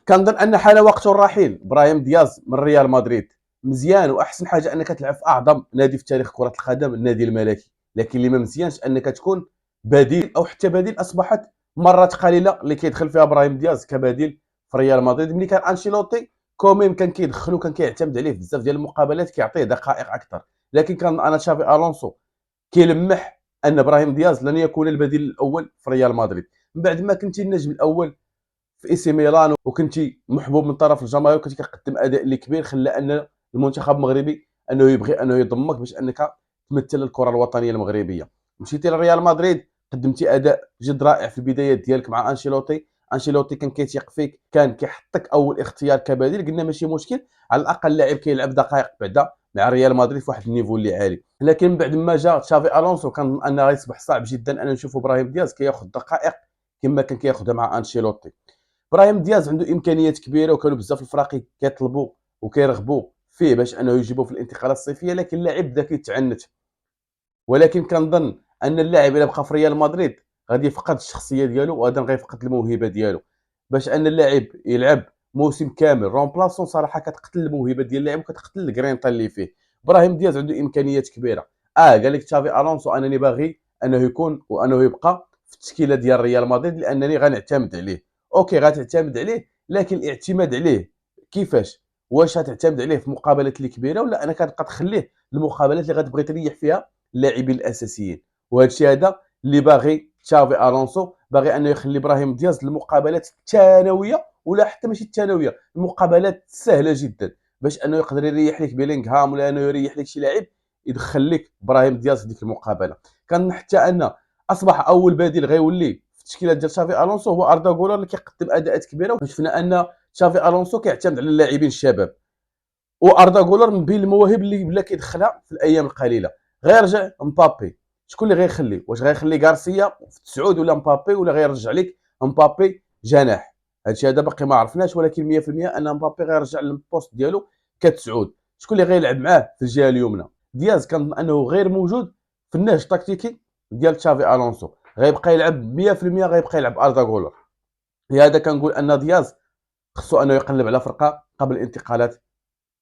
كنظن ان حان وقت الرحيل ابراهيم دياز من ريال مدريد. مزيان واحسن حاجه انك تلعب في اعظم نادي في تاريخ كره القدم، النادي الملكي. لكن اللي ما مزيانش انك تكون بديل، او حتى بديل اصبحت مرات قليله اللي كيدخل فيها ابراهيم دياز كبديل في ريال مدريد. ملي كان انشيلوتي كوميم كان كيدخلو، كان كيعتمد عليه بزاف ديال المقابلات، كيعطيه دقائق اكثر. لكن كان انا تشافي الونسو كيلمح ان ابراهيم دياز لن يكون البديل الاول في ريال مدريد. من بعد ما كنتي النجم الاول في اي سي ميلان وكنتي محبوب من طرف الجماهير وكنتي كتقدم اداء اللي كبير، خلى ان المنتخب المغربي انه يبغي انه يضمك باش انك تمثل الكره الوطنيه المغربيه. مشيتي لريال مدريد، قدمتي اداء جد رائع في البدايات ديالك مع انشيلوتي. انشيلوتي كان كيثيق فيك، كان كيحطك اول اختيار كبديل. قلنا ماشي مشكل، على الاقل لاعب كيلعب دقائق بعدا مع ريال مدريد في واحد النيفو اللي عالي. لكن من بعد ما جا تشافي الونسو كان انه غيصبح صعب جدا ان نشوفوا ابراهيم دياز كياخذ دقائق كما كان كياخذها مع انشيلوتي. ابراهيم دياز عنده امكانيات كبيره، وكانوا بزاف الفراقي كيطلبوا وكيرغبوا فيه باش انه يجيبوه في الانتقالات الصيفيه، لكن اللاعب بدا كيتعنت. ولكن كنظن ان اللاعب الا بقى في ريال مدريد غادي يفقد الشخصيه ديالو، وغادي غيفقد الموهبه ديالو. باش ان اللاعب يلعب موسم كامل رومبلاسون صراحه كتقتل الموهبه ديال اللاعب وكتقتل الكرينطا اللي فيه. ابراهيم دياز عنده امكانيات كبيره. قال لك تشافي الونسو انني باغي انه يكون وانه يبقى في التشكيله ديال ريال مدريد لانني غنعتمد عليه. اوكي غتعتمد عليه، لكن الاعتماد عليه كيفاش؟ واش غتعتمد عليه في مقابلات اللي كبيره، ولا انك غتبقى تخليه المقابلات اللي غتبغي تريح فيها اللاعبين الاساسيين؟ وهذا الشيء هذا اللي باغي تشافي الونسو، باغي انه يخلي ابراهيم دياز المقابلات الثانويه، ولا حتى ماشي الثانويه، المقابلات السهله جدا، باش انه يقدر يريح لك بيلينغهام، ولا انه يريح لك شي لاعب يدخل لك ابراهيم دياز في ديك المقابله. كان حتى ان اصبح اول بديل غيولي في التشكيله ديال تشافي الونسو هو اردا غولر اللي كيقدم اداءات كبيره. وشفنا ان تشافي الونسو كيعتمد على اللاعبين الشباب، واردا غولر من بين المواهب اللي بلا كيدخلها في الايام القليله. غيرجع مبابي، شكون اللي غيخلي؟ واش غيخلي غارسيا في التسعود ولا مبابي، ولا غيرجع لك مبابي جناح؟ هادشي هذا باقي ما عرفناش، ولكن 100% ان مبابي غيرجع للبوست ديالو كتسعود. شكون اللي غيلعب معاه في الجهه اليمنى؟ دياز كان انه غير موجود في النهج التكتيكي ديال تشافي الونسو. غيبقى يلعب 100%، غيبقى يلعب اردا غولر. لهذا كنقول ان دياز خصو انه يقلب على فرقه قبل الانتقالات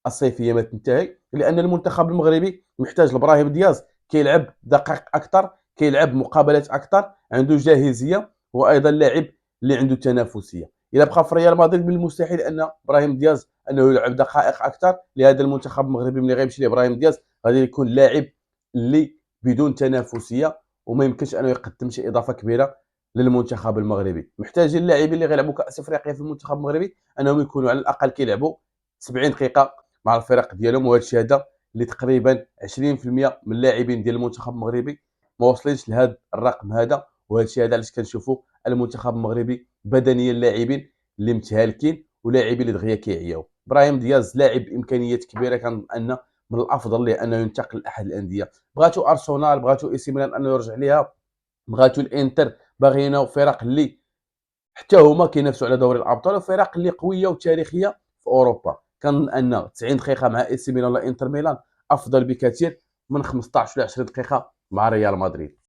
الصيفيه ما تنتهي، لان المنتخب المغربي محتاج لابراهيم دياز كيلعب دقائق اكثر، كيلعب مقابلات اكثر، عنده جاهزيه، وايضا لاعب اللي عنده تنافسيه. الا بقى في ريال مدريد من المستحيل ان ابراهيم دياز انه يلعب دقائق اكثر. لهذا المنتخب المغربي ملي غيمشي لابراهيم دياز غادي يكون لاعب اللي بدون تنافسيه، وما يمكنش انه يقدم شي اضافه كبيره للمنتخب المغربي. محتاجين اللاعبين اللي غيلعبوا كاس افريقيا في المنتخب المغربي انهم يكونوا على الاقل كيلعبوا 70 دقيقه مع الفرق ديالهم. وهذا الشيء هذا اللي تقريبا 20% من اللاعبين ديال المنتخب المغربي ما وصلينش لهذا الرقم هذا. وهذا الشيء هذا علاش كنشوفوا المنتخب المغربي بدنيا اللاعبين اللي متهالكين ولاعبين اللي دغيا كيعياو. ابراهيم دياز لاعب بامكانيات كبيره، كان ان من الافضل ليه انه ينتقل لاحد الانديه. بغاتو ارسنال، بغاتو اي سي ميلان انه يرجع ليها، بغاتو الانتر، باغيين فرق اللي حتى هما كينافسوا على دوري الابطال، وفرق اللي قويه وتاريخيه في اوروبا. كان ان 90 دقيقه مع اي سي ميلان ولا انتر ميلان افضل بكثير من 15 ولا 20 دقيقه مع ريال مدريد.